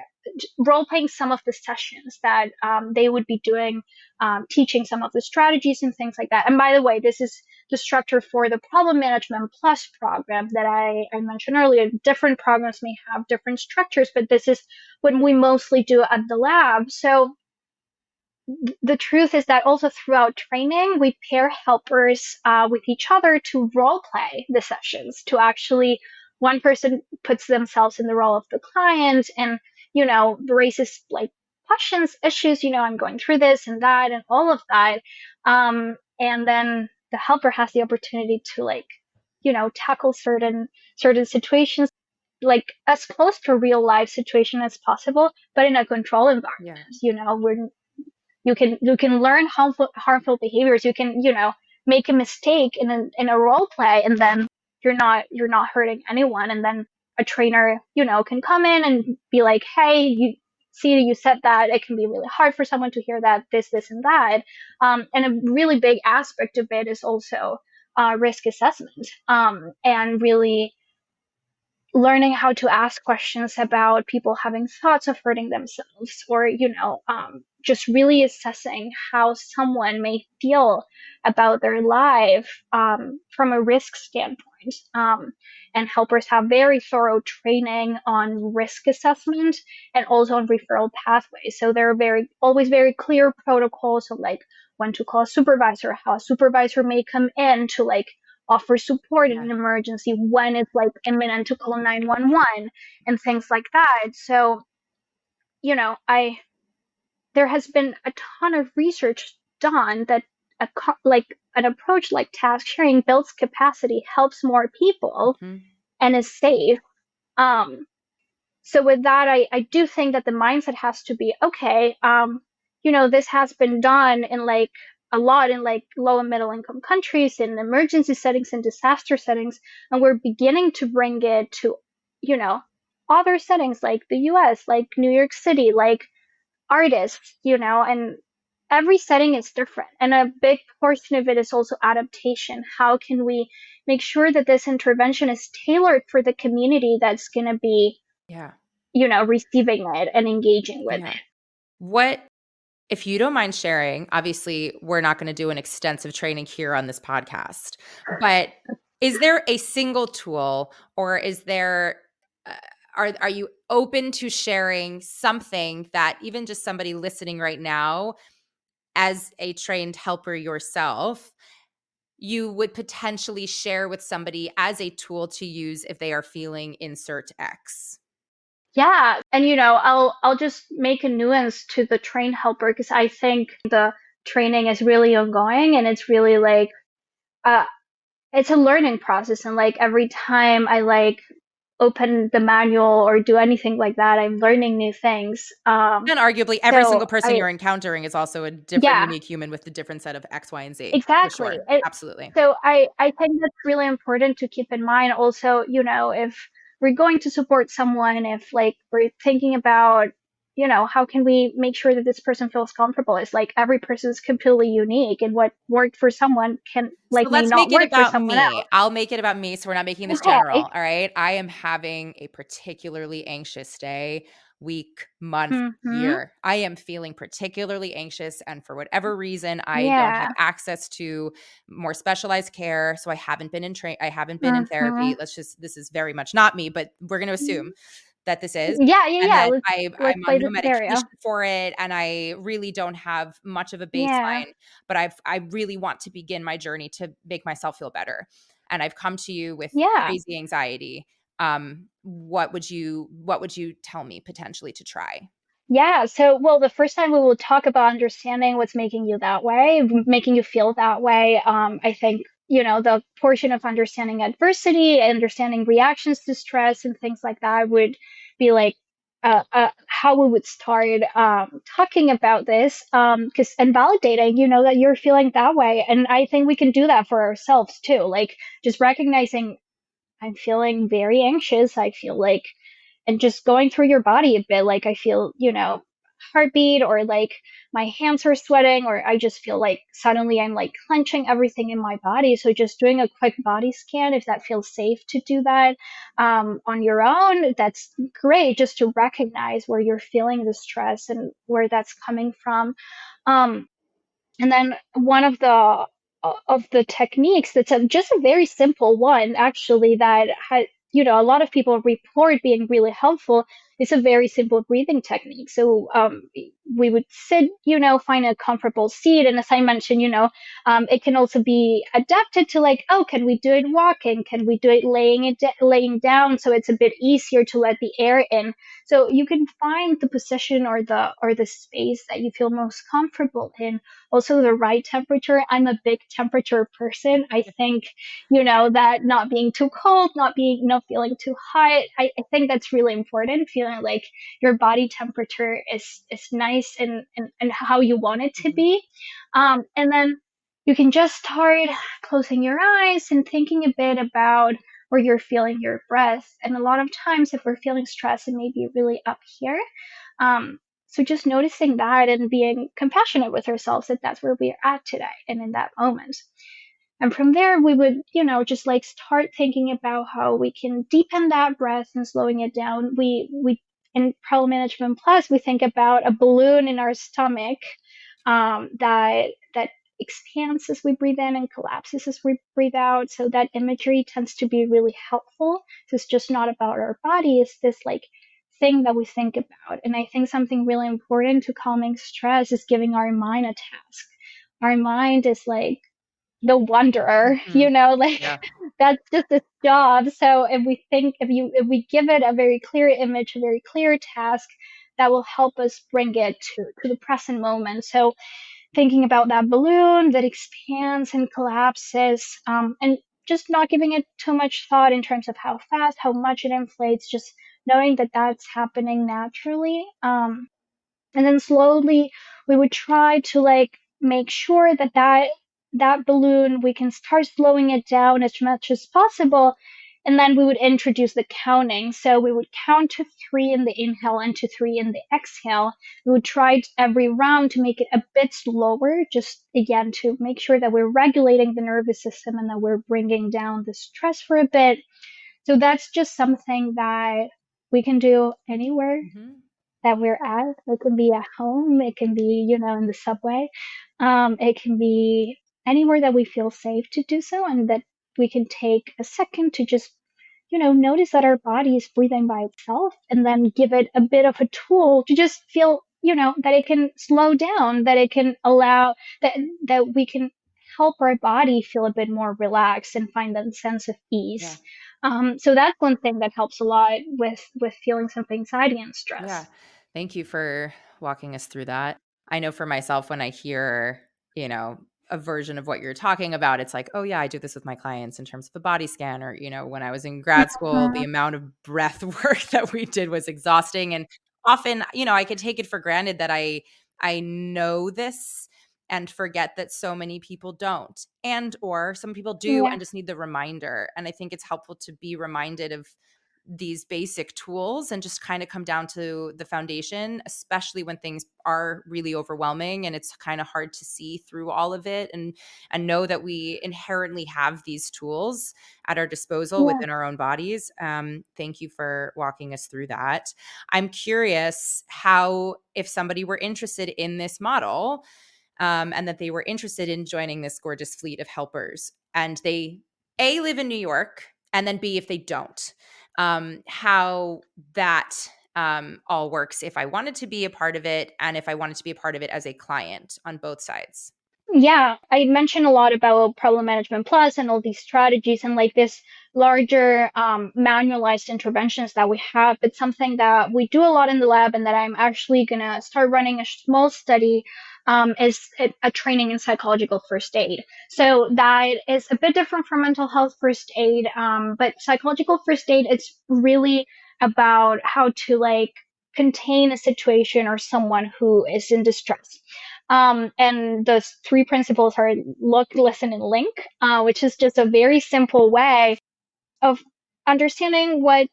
role playing some of the sessions that they would be doing, teaching some of the strategies and things like that. And by the way, this is the structure for the problem management plus program that I mentioned earlier. Different programs may have different structures, but this is what we mostly do at the lab. So the truth is that also throughout training, we pair helpers with each other to role play the sessions, to actually, one person puts themselves in the role of the client and, raises like questions, issues, I'm going through this and that and all of that. And then the helper has the opportunity to like, tackle certain situations like as close to a real life situation as possible, but in a controlled environment.
Yeah.
We're you can learn harmful behaviors. You can make a mistake in a role play, and then you're not hurting anyone. And then a trainer can come in and be like, hey, you said that it can be really hard for someone to hear that this and that. And a really big aspect of it is also risk assessment, and really learning how to ask questions about people having thoughts of hurting themselves, or just really assessing how someone may feel about their life, from a risk standpoint. And helpers have very thorough training on risk assessment and also on referral pathways, so there are always very clear protocols of like when to call a supervisor, how a supervisor may come in to like offer support in
Yeah.
an emergency, when it's like imminent to call 911 and things like that. So, I there has been a ton of research done that like an approach like task sharing builds capacity, helps more people,
Mhm.
and is safe. Um, so with that, I do think that the mindset has to be okay. This has been done in like a lot in like low and middle income countries, in emergency settings and disaster settings, and we're beginning to bring it to, you know, other settings like the US, like New York City, like artists, and every setting is different. And a big portion of it is also adaptation. How can we make sure that this intervention is tailored for the community that's going to be
Yeah.
receiving it and engaging with
Yeah. What, if you don't mind sharing, obviously, we're not going to do an extensive training here on this podcast, but is there a single tool, or is there, uh, are you open to sharing something that even just somebody listening right now, as a trained helper yourself, you would potentially share with somebody as a tool to use if they are feeling insert X?
Yeah, and I'll just make a nuance to the train helper, because I think the training is really ongoing, and it's really like uh it's a learning process, and like every time I like open the manual or do anything like that, I'm learning new things.
And arguably, every
So
single person
I
you're encountering is also a different,
yeah,
unique human with a different set of X, Y, and Z. For
exactly.
sure. Absolutely.
So I think that's really important to keep in mind. Also, if we're going to support someone, if like we're thinking about, how can we make sure that this person feels comfortable? It's like every person is completely unique, and what worked for someone can
So
like may
let's
not
make it
work for
about
someone
me.
else.
I'll make it about me, so we're not making this
Okay.
general, all right? I am having a particularly anxious day, week, month,
Mm-hmm.
year. I am feeling particularly anxious, and for whatever reason, I don't
Yeah.
have access to more specialized care, so I haven't been in
Mm-hmm.
therapy. This is very much not me, but we're gonna assume that this is,
Yeah, yeah,
and
yeah.
that
Let's
I'm on
play
no
the scenario.
medication for it, and I really don't have much of a
Yeah.
baseline, but I really want to begin my journey to make myself feel better. And I've come to you with
Yeah.
crazy anxiety. What would you tell me potentially to try?
Yeah. So, well, the first time we will talk about understanding what's making you that way, making you feel that way. I think, the portion of understanding adversity, understanding reactions to stress and things like that would be like, how we would start, talking about this, and validating, that you're feeling that way. And I think we can do that for ourselves too. Like just recognizing I'm feeling very anxious. I feel like, and just going through your body a bit, like I feel, heartbeat, or like my hands are sweating, or I just feel like suddenly I'm like clenching everything in my body. So just doing a quick body scan, if that feels safe to do that, on your own, that's great, just to recognize where you're feeling the stress and where that's coming from. Um, and then one of the techniques that's just a very simple one, actually, that a lot of people report being really helpful, is a very simple breathing technique. So we would sit, find a comfortable seat. And as I mentioned, it can also be adapted to like, oh, can we do it walking? Can we do it laying down? So it's a bit easier to let the air in. So you can find the position or the space that you feel most comfortable in. Also the right temperature. I'm a big temperature person. I think, that not being too cold, not feeling too hot. I think that's really important. Feeling like your body temperature is nice and how you want it to
Mhm.
be. And then you can just start closing your eyes and thinking a bit about where you're feeling your breath. And a lot of times, if we're feeling stressed, it may be really up here. So just noticing that and being compassionate with ourselves that that's where we're at today and in that moment. And from there, we would, just like start thinking about how we can deepen that breath and slowing it down. We in Problem Management Plus, we think about a balloon in our stomach that expands as we breathe in and collapses as we breathe out. So that imagery tends to be really helpful. So it's just not about our body. It's this like thing that we think about. And I think something really important to calming stress is giving our mind a task. Our mind is like the wanderer,
Mhm.
like
Yeah.
that's just its job. So if we give it a very clear image, a very clear task, that will help us bring it to the present moment. So thinking about that balloon that expands and collapses, and just not giving it too much thought in terms of how fast, how much it inflates, just knowing that that's happening naturally. And then slowly we would try to like make sure that balloon, we can start slowing it down as much as possible. And then we would introduce the counting. So we would count to 3 in the inhale and to 3 in the exhale. We would try every round to make it a bit slower, just again to make sure that we're regulating the nervous system and that we're bringing down the stress for a bit. So that's just something that we can do anywhere
Mhm.
that we're at. It can be at home, it can be, in the subway, it can be anywhere that we feel safe to do so, and that we can take a second to just, notice that our body is breathing by itself, and then give it a bit of a tool to just feel, that it can slow down, that it can allow that we can help our body feel a bit more relaxed and find that sense of
Yeah.
ease. So that's one thing that helps a lot with feelings of anxiety and
Yeah.
stress.
Thank you for walking us through that. I know for myself, when I hear, you know, a version of what you're talking about, it's like, oh, yeah, I do this with my clients in terms of the body scan. Or, when I was in grad school, the
Mhm.
amount of breath work that we did was exhausting. And often, I could take it for granted that I know this and forget that so many people don't. And or some people do
Yeah,
and just need the reminder. And I think it's helpful to be reminded of these basic tools and just kind of come down to the foundation, especially when things are really overwhelming and it's kind of hard to see through all of it, and know that we inherently have these tools at our disposal
yeah,
within our own bodies. Thank you for walking us through that. I'm curious how, if somebody were interested in this model, and that they were interested in joining this gorgeous fleet of helpers, and they A, live in New York, and then B, if they don't, how that all works, if I wanted to be a part of it and if I wanted to be a part of it as a client on both sides.
yeah. I mentioned a lot about Problem Management Plus and all these strategies and like this larger manualized interventions that we have. It's something that we do a lot in the lab, and that I'm actually gonna start running a small study. Is a training in psychological first aid. So that is a bit different from mental health first aid, but psychological first aid, it's really about how to like contain a situation or someone who is in distress. And the 3 principles are look, listen, and link, which is just a very simple way of understanding what,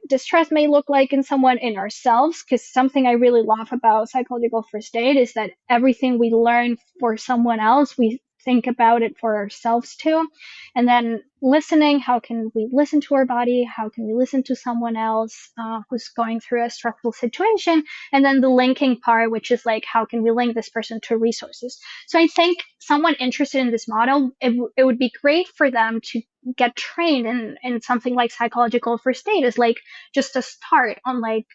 distress may look like in someone, in ourselves. Because something I really love about psychological first aid is that everything we learn for someone else, we think about it for ourselves too. And then listening, how can we listen to our body? How can we listen to someone else who's going through a stressful situation? And then the linking part, which is like, how can we link this person to resources? So I think someone interested in this model, it would be great for them to get trained in something like psychological first aid, is like just a start on like,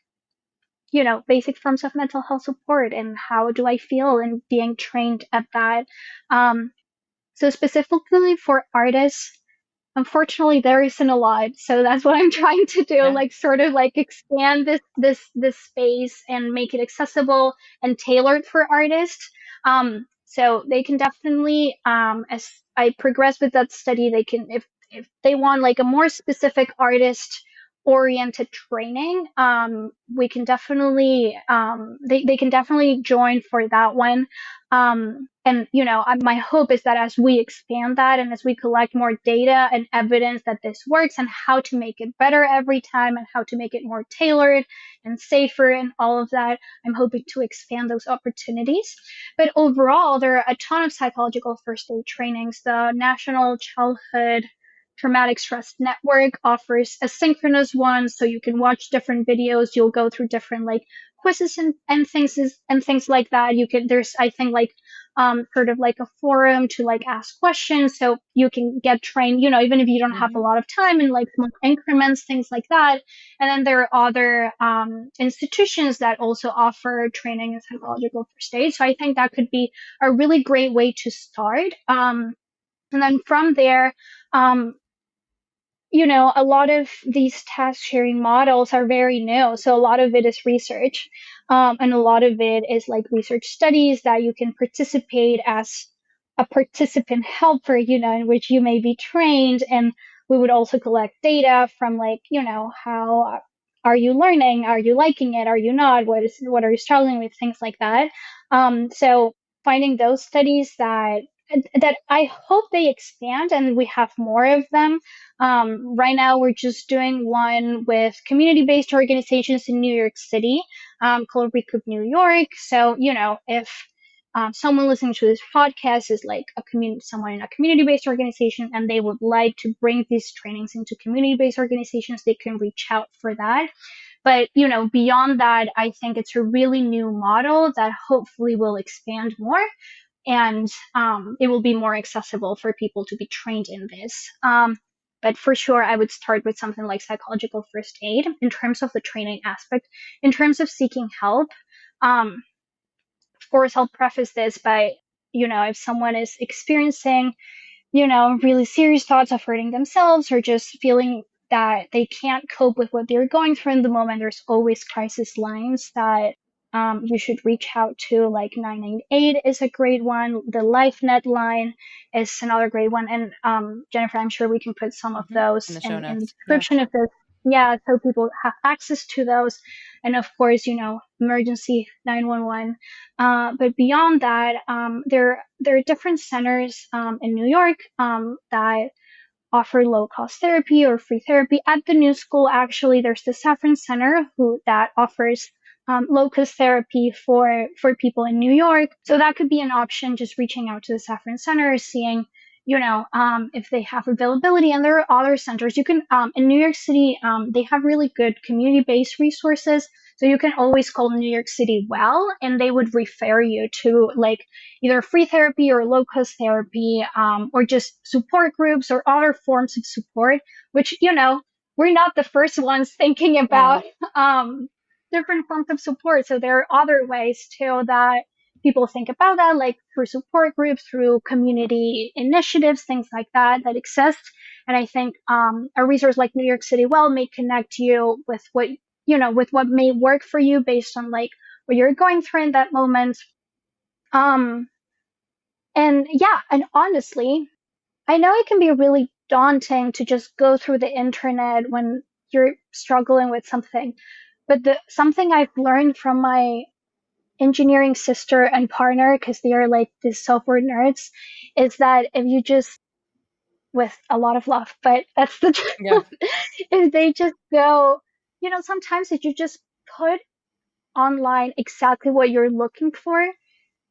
basic forms of mental health support and how do I feel in being trained at that. Um, so specifically for artists, unfortunately there isn't a lot, so that's what I'm trying to do,
Yeah.
like sort of like expand this space and make it accessible and tailored for artists. So they can definitely, as I progress with that study, they can, if they want like a more specific artist oriented training, we can definitely, they can definitely join for that one. And my hope is that as we expand that and as we collect more data and evidence that this works and how to make it better every time and how to make it more tailored and safer and all of that, I'm hoping to expand those opportunities. But overall, there are a ton of psychological first aid trainings. The National Childhood Traumatic Stress Network offers asynchronous ones, so you can watch different videos. You'll go through different like quizzes and things like that. There's, I think, like sort of like a forum to like ask questions, so you can get trained, even if you don't have a
Hmm.
lot of time, in like small increments, things like that. And then there are other institutions that also offer training in psychological first aid. So I think that could be a really great way to start. And then from there, um, a lot of these task sharing models are very new. So a lot of it is research. And a lot of it is like research studies that you can participate as a participant helper, in which you may be trained. And we would also collect data from like, how are you learning? Are you liking it? Are you not? What are you struggling with? Things like that. So finding those studies that I hope they expand and we have more of them. Right now, we're just doing one with community-based organizations in New York City, called Recoup New York. So, if someone listening to this podcast is like someone in a community-based organization, and they would like to bring these trainings into community-based organizations, they can reach out for that. But, beyond that, I think it's a really new model that hopefully will expand more, and it will be more accessible for people to be trained in this. But for sure, I would start with something like psychological first aid in terms of the training aspect. In terms of seeking help, of course, I'll preface this by, if someone is experiencing, really serious thoughts of hurting themselves or just feeling that they can't cope with what they're going through in the moment, there's always crisis lines that you should reach out to. Like 998 is a great one. The LifeNet line is another great one. And Jennifer, I'm sure we can put some of
Hmm. In
those
the show
in the
notes. Yeah.
description of this. Yeah, so people have access to those. And of course, emergency 911. But beyond that, there are different centers in New York that offer low cost therapy or free therapy. At the New School, actually, there's the Saffron Center that offers low cost therapy for people in New York. So that could be an option. Just reaching out to the Saffron Center, seeing if they have availability. And there are other centers. You can in New York City, they have really good community based resources. So you can always call New York City Well, and they would refer you to like either free therapy or low cost therapy, or just support groups or other forms of support, which, we're not the first ones thinking
Yeah.
about different forms of support. So there are other ways too that people think about that, like through support groups, through community initiatives, things like that exist. And I think a resource like New York City Well may connect you with with what may work for you based on like what you're going through in that moment. Um, and yeah, and honestly, I know it can be really daunting to just go through the internet when you're struggling with something. But something I've learned from my engineering sister and partner, because they are like these software nerds, is that if you just, with a lot of love, but that's the
Yeah.
truth, if they just go, sometimes if you just put online exactly what you're looking for,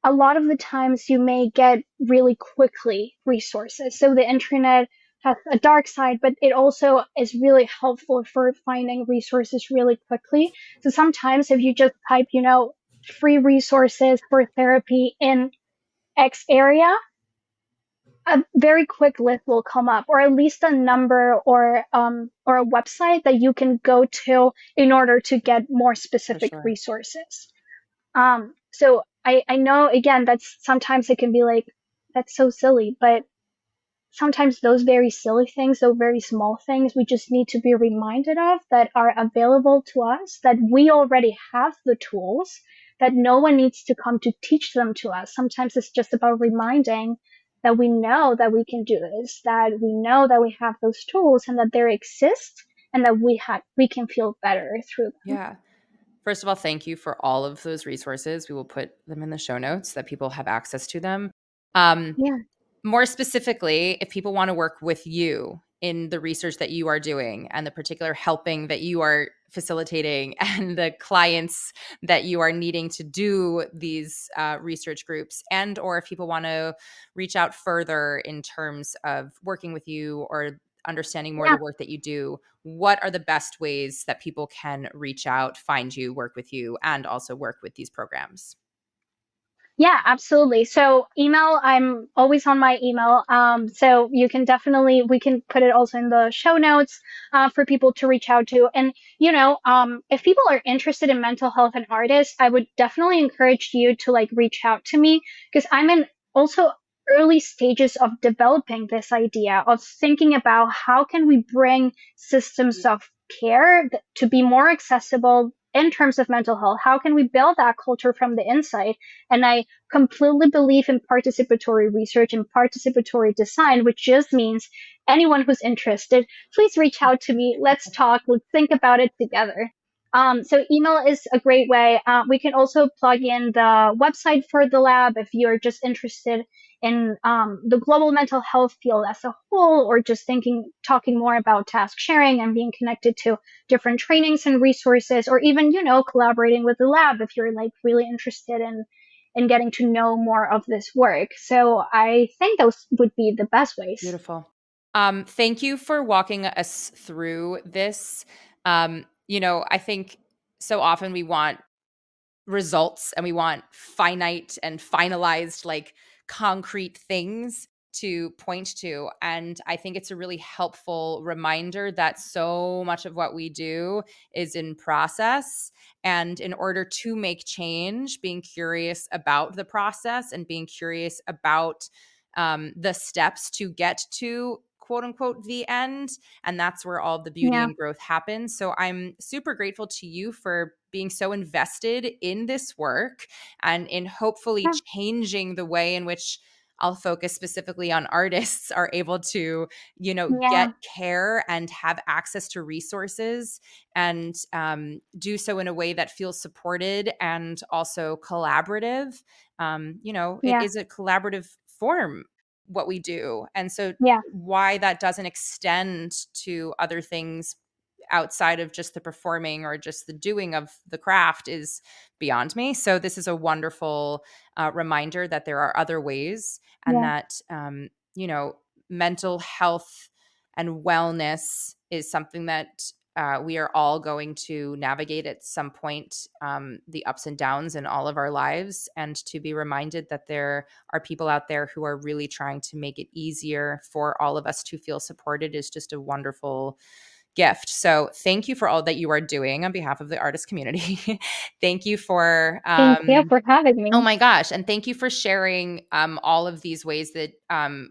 a lot of the times you may get really quickly resources. So the internet has a dark side, but it also is really helpful for finding resources really quickly. So sometimes if you just type, free resources for therapy in X area, a very quick list will come up, or at least a number or a website that you can go to in order to get more
For
specific
sure.
resources. So I know again that's sometimes it can be like that's so silly, but sometimes those very silly things, those very small things, we just need to be reminded of that are available to us, that we already have the tools, that no one needs to come to teach them to us. Sometimes it's just about reminding that we know that we can do this, that we know that we have those tools and that they exist and that we can feel better through them.
Yeah. First of all, thank you for all of those resources. We will put them in the show notes so that people have access to them. Um,
Yeah.
More specifically, if people want to work with you in the research that you are doing and the particular helping that you are facilitating and the clients that you are needing to do these research groups, and or if people want to reach out further in terms of working with you or understanding more
Yeah.
the work that you do, what are the best ways that people can reach out, find you, work with you, and also work with these programs?
Yeah, absolutely. So email, I'm always on my email. So you can definitely, we can put it also in the show notes, for people to reach out to. And, if people are interested in mental health and artists, I would definitely encourage you to like reach out to me because I'm in also early stages of developing this idea of thinking about how can we bring systems of care to be more accessible in terms of mental health. How can we build that culture from the inside? And I completely believe in participatory research and participatory design, which just means anyone who's interested, please reach out to me. Let's talk. Let's think about it together. So email is a great way. We can also plug in the website for the lab if you're just interested in the global mental health field as a whole, or just talking more about task sharing and being connected to different trainings and resources, or even, collaborating with the lab if you're like really interested in getting to know more of this work. So I think those would be the best ways.
Beautiful. Thank you for walking us through this. I think so often we want results and we want finite and finalized, like concrete things to point to. And I think it's a really helpful reminder that so much of what we do is in process. And in order to make change, being curious about the process and being curious about the steps to get to quote unquote the end. And that's where all the beauty
Yeah,
and growth happens. So I'm super grateful to you for being so invested in this work and in hopefully
yeah,
changing the way in which I'll focus specifically on artists are able to,
yeah,
get care and have access to resources and do so in a way that feels supported and also collaborative. It
yeah,
is a collaborative form what we do. And so
yeah,
why that doesn't extend to other things outside of just the performing or just the doing of the craft is beyond me. So this is a wonderful reminder that there are other ways, and
yeah,
that mental health and wellness is something that we are all going to navigate at some point, the ups and downs in all of our lives, and to be reminded that there are people out there who are really trying to make it easier for all of us to feel supported is just a wonderful gift. So thank you for all that you are doing on behalf of the artist community. Thank you for
thank you for having
oh
me.
my gosh. And thank you for sharing all of these ways that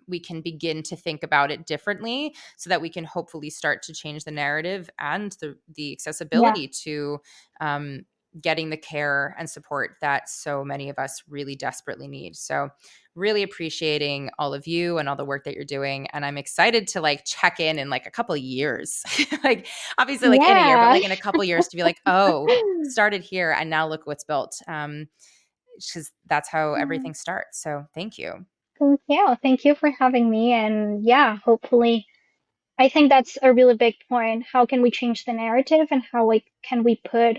we can begin to think about it differently so that we can hopefully start to change the narrative and the
Yeah,
accessibility to um, getting the care and support that so many of us really desperately need. So really appreciating all of you and all the work that you're doing. And I'm excited to like check in like a couple of years, like obviously like in a year, but
yeah.
like in a couple of years to be like, oh, started here and now look what's built. Because that's how
Yeah,
everything starts. So thank you.
thank you. Thank you for having me. And yeah, hopefully I think that's a really big point. How can we change the narrative and how can we put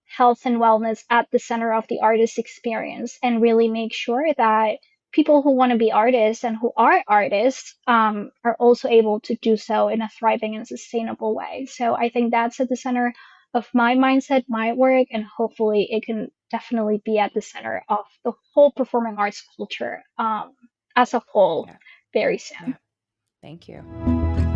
health and wellness at the center of the artist experience and really make sure that people who want to be artists and who are artists are also able to do so in a thriving and sustainable way. So I think that's at the center of my mindset, my work, and hopefully it can definitely be at the center of the whole performing arts culture as a whole,
Yeah.
very soon.
Yeah. Thank you.